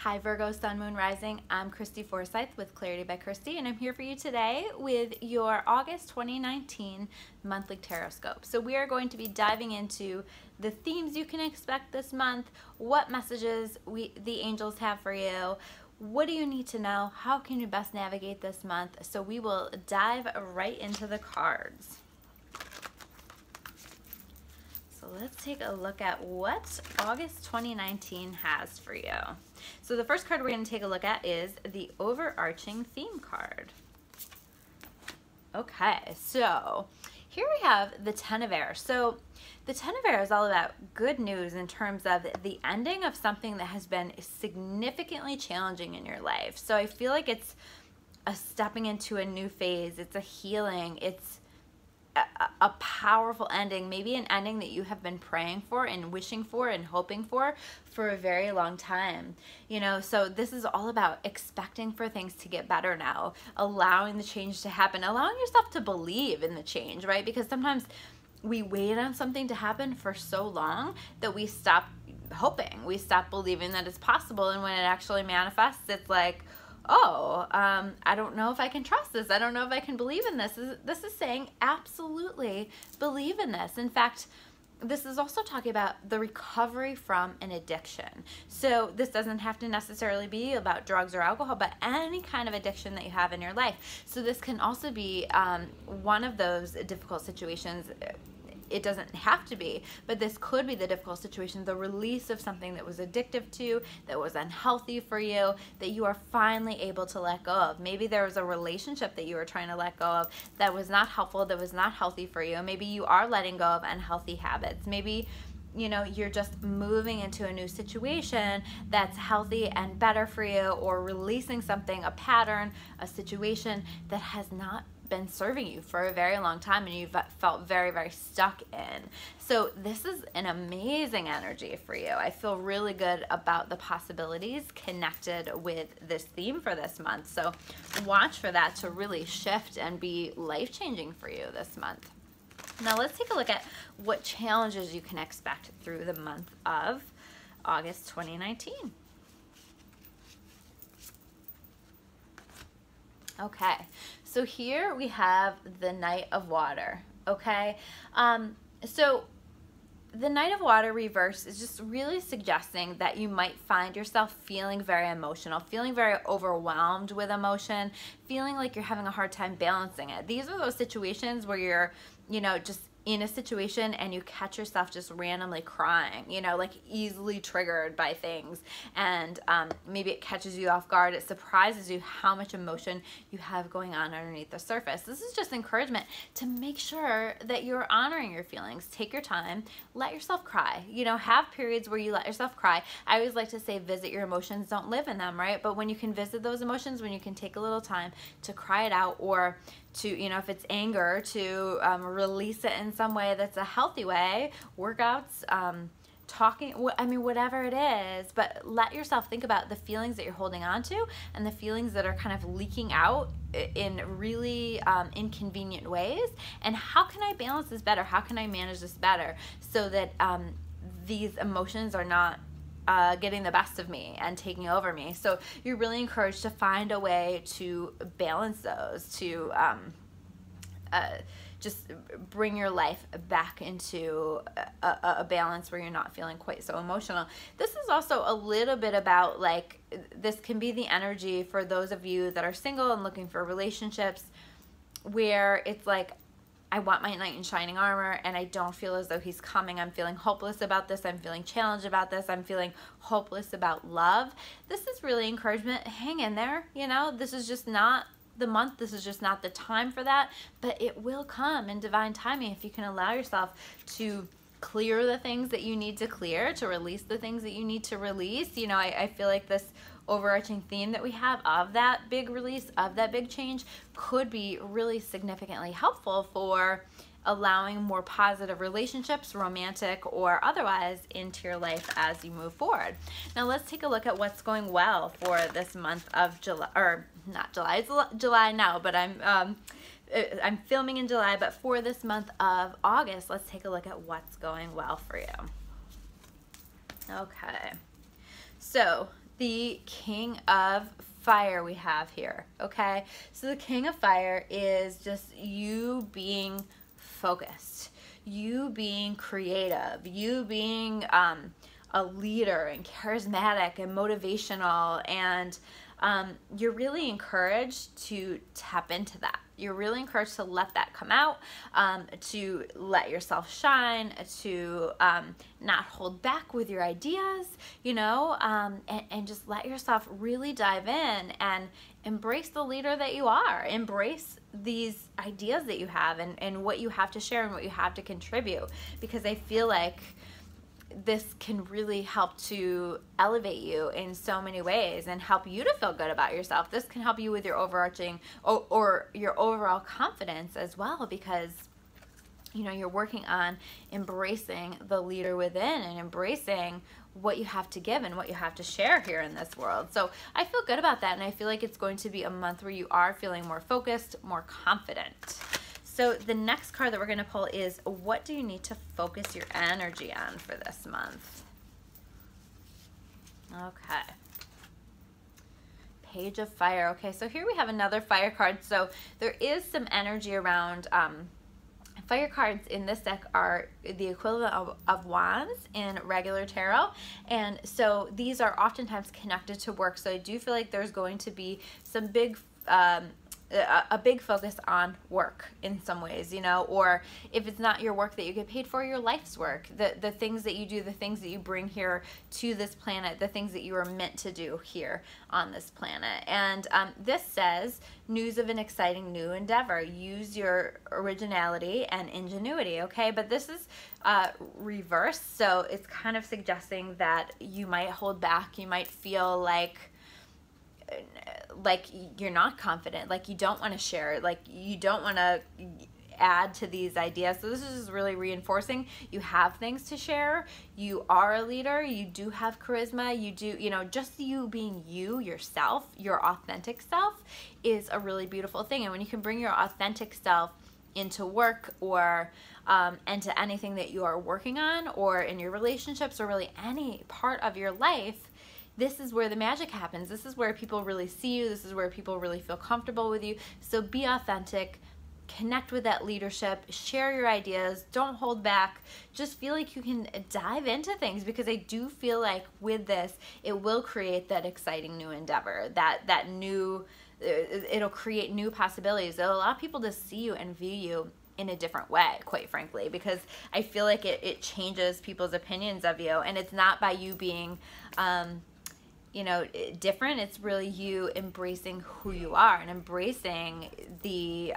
Hi Virgo, Sun, Moon, Rising. I'm Christy Forsyth with Clarity by Christy, and I'm here for you today with your August 2019 monthly Tarotscope. So we are going to be diving into the themes you can expect this month, what messages the angels have for you, what do you need to know, how can you best navigate this month. So we will dive right into the cards. So let's take a look at what August 2019 has for you. So the first card we're going to take a look at is the Overarching Theme card. Okay, so here we have the Ten of Air. So the Ten of Air is all about good news in terms of the ending of something that has been significantly challenging in your life. So I feel like it's a stepping into a new phase. It's a healing. It's a powerful ending, maybe an ending that you have been praying for and wishing for and hoping for a very long time. You know, so this is all about expecting for things to get better now, allowing the change to happen, allowing yourself to believe in the change, right? Because sometimes we wait on something to happen for so long that we stop hoping, we stop believing that it's possible, and when it actually manifests, it's like, oh, I don't know if I can trust this. I don't know if I can believe in this. This is saying absolutely believe in this. In fact, this is also talking about the recovery from an addiction. So this doesn't have to necessarily be about drugs or alcohol, but any kind of addiction that you have in your life. So this can also be one of those difficult situations. It doesn't have to be, but this could be the difficult situation, the release of something that was addictive to you, that was unhealthy for you, that you are finally able to let go of. Maybe there was a relationship that you were trying to let go of that was not helpful, that was not healthy for you. Maybe you are letting go of unhealthy habits. Maybe, you know, you're just moving into a new situation that's healthy and better for you, or releasing something, a pattern, a situation that has not been serving you for a very long time and you've felt very, very stuck in. So this is an amazing energy for you. I feel really good about the possibilities connected with this theme for this month. So watch for that to really shift and be life-changing for you this month. Now let's take a look at what challenges you can expect through the month of August 2019. Okay, so here we have the Knight of Water, okay? So the Knight of Water reverse is just really suggesting that you might find yourself feeling very emotional, feeling very overwhelmed with emotion, feeling like you're having a hard time balancing it. These are those situations where you're, you know, just in a situation and you catch yourself just randomly crying, you know, like easily triggered by things, and maybe it catches you off guard. It surprises you how much emotion you have going on underneath the surface. This is just encouragement to make sure that you're honoring your feelings. Take your time, let yourself cry, you know, have periods where you let yourself cry. I always like to say visit your emotions, don't live in them, right? But when you can visit those emotions, when you can take a little time to cry it out, or to, you know, if it's anger, to release it in some way that's a healthy way, workouts, talking, I mean, whatever it is, but let yourself think about the feelings that you're holding on to and the feelings that are kind of leaking out in really inconvenient ways. And how can I balance this better? How can I manage this better so that these emotions are not getting the best of me and taking over me? So you're really encouraged to find a way to balance those, to just bring your life back into a balance where you're not feeling quite so emotional. This is also a little bit about, like, this can be the energy for those of you that are single and looking for relationships, where it's like, I want my knight in shining armor and I don't feel as though he's coming. I'm feeling hopeless about this. I'm feeling challenged about this. I'm feeling hopeless about love. This is really encouragement. Hang in there. You know, this is just not the month. This is just not the time for that, but it will come in divine timing if you can allow yourself to clear the things that you need to clear, to release the things that you need to release. You know, I feel like this overarching theme that we have of that big release, of that big change, could be really significantly helpful for allowing more positive relationships, romantic or otherwise, into your life as you move forward. Now let's take a look at what's going well for this month of July, or not July, it's July now, but I'm filming in July, but for this month of August, let's take a look at what's going well for you. Okay, so the King of Fire we have here, okay? So the King of Fire is just you being focused, you being creative, you being a leader and charismatic and motivational, and you're really encouraged to tap into that. You're really encouraged to let that come out, to let yourself shine, to not hold back with your ideas, you know, and just let yourself really dive in and embrace the leader that you are. Embrace these ideas that you have and what you have to share and what you have to contribute, because I feel like this can really help to elevate you in so many ways and help you to feel good about yourself. This can help you with your overarching or your overall confidence as well, because you know you're working on embracing the leader within and embracing what you have to give and what you have to share here in this world. So I feel good about that, and I feel like it's going to be a month where you are feeling more focused, more confident. So the next card that we're going to pull is, what do you need to focus your energy on for this month? Okay. Page of Fire. Okay, so here we have another fire card. So there is some energy around fire cards in this deck are the equivalent of wands in regular tarot, and so these are oftentimes connected to work. So I do feel like there's going to be some big a big focus on work in some ways, you know, or if it's not your work that you get paid for, your life's work, the things that you do, the things that you bring here to this planet, the things that you are meant to do here on this planet. And this says, news of an exciting new endeavor. Use your originality and ingenuity, okay? But this is reversed, so it's kind of suggesting that you might hold back, you might feel like you're not confident, like you don't want to share, like you don't want to add to these ideas. So this is just really reinforcing you have things to share, you are a leader, you do have charisma, you do, you know, just you being you, yourself, your authentic self is a really beautiful thing. And when you can bring your authentic self into work or into anything that you are working on, or in your relationships, or really any part of your life, this is where the magic happens. This is where people really see you. This is where people really feel comfortable with you. So be authentic, connect with that leadership, share your ideas, don't hold back. Just feel like you can dive into things, because I do feel like with this, it will create that exciting new endeavor, that new, it'll create new possibilities. It'll allow people to see you and view you in a different way, quite frankly, because I feel like it changes people's opinions of you. And it's not by you being you know, different. It's really you embracing who you are and embracing the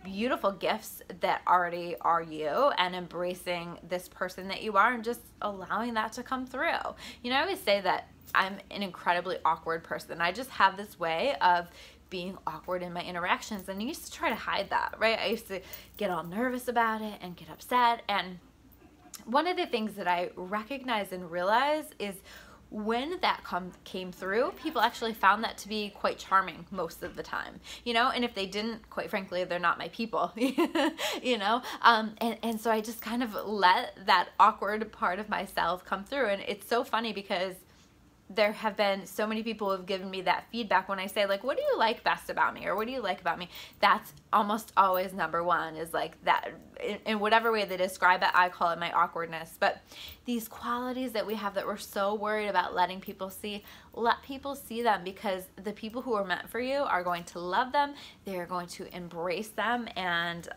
beautiful gifts that already are you, and embracing this person that you are, and just allowing that to come through. You know, I always say that I'm an incredibly awkward person. I just have this way of being awkward in my interactions, and I used to try to hide that, right? I used to get all nervous about it and get upset. And one of the things that I recognize and realize is when that came through, people actually found that to be quite charming most of the time, you know, and if they didn't, quite frankly, they're not my people, you know, and so I just kind of let that awkward part of myself come through. And it's so funny because there have been so many people who have given me that feedback when I say, like, what do you like best about me, or what do you like about me? That's almost always number one, is like that, in whatever way they describe it, I call it my awkwardness. But these qualities that we have that we're so worried about letting people see, let people see them, because the people who are meant for you are going to love them, they're going to embrace them, and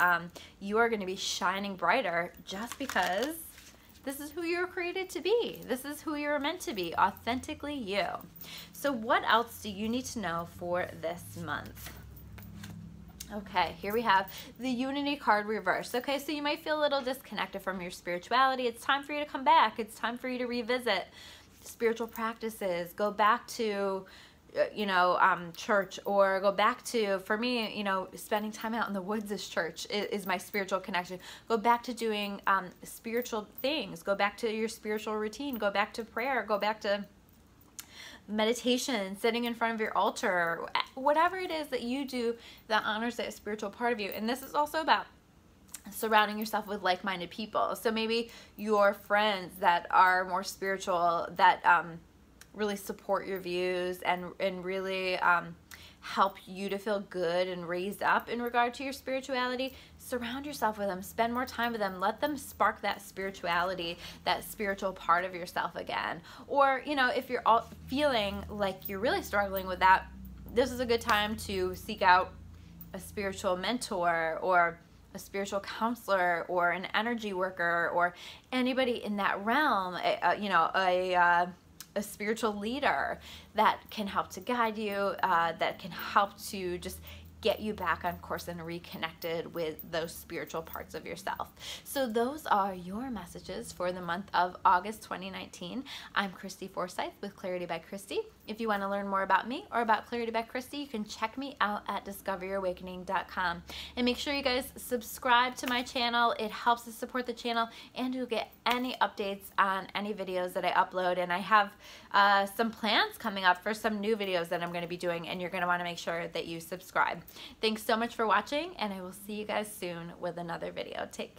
you are going to be shining brighter just because this is who you're created to be. This is who you're meant to be, authentically you. So what else do you need to know for this month? Okay, here we have the Unity card reversed. Okay, so you might feel a little disconnected from your spirituality. It's time for you to come back. It's time for you to revisit spiritual practices. Go back to you know, church, or go back to, for me, you know, spending time out in the woods as church is my spiritual connection. Go back to doing spiritual things. Go back to your spiritual routine. Go back to prayer. Go back to meditation, sitting in front of your altar, whatever it is that you do that honors that spiritual part of you. And this is also about surrounding yourself with like-minded people. So maybe your friends that are more spiritual, that really support your views and really help you to feel good and raised up in regard to your spirituality, surround yourself with them. Spend more time with them. Let them spark that spirituality, that spiritual part of yourself again. Or, you know, if you're all feeling like you're really struggling with that, this is a good time to seek out a spiritual mentor or a spiritual counselor or an energy worker or anybody in that realm, a spiritual leader that can help to guide you, that can help to just get you back on course and reconnected with those spiritual parts of yourself. So those are your messages for the month of August 2019. I'm Christy Forsyth with Clarity by Christy. If you want to learn more about me or about Clarity by Christy, you can check me out at discoveryourawakening.com. And make sure you guys subscribe to my channel. It helps to support the channel, and you'll get any updates on any videos that I upload. And I have some plans coming up for some new videos that I'm going to be doing, and you're going to want to make sure that you subscribe. Thanks so much for watching, and I will see you guys soon with another video. Take care.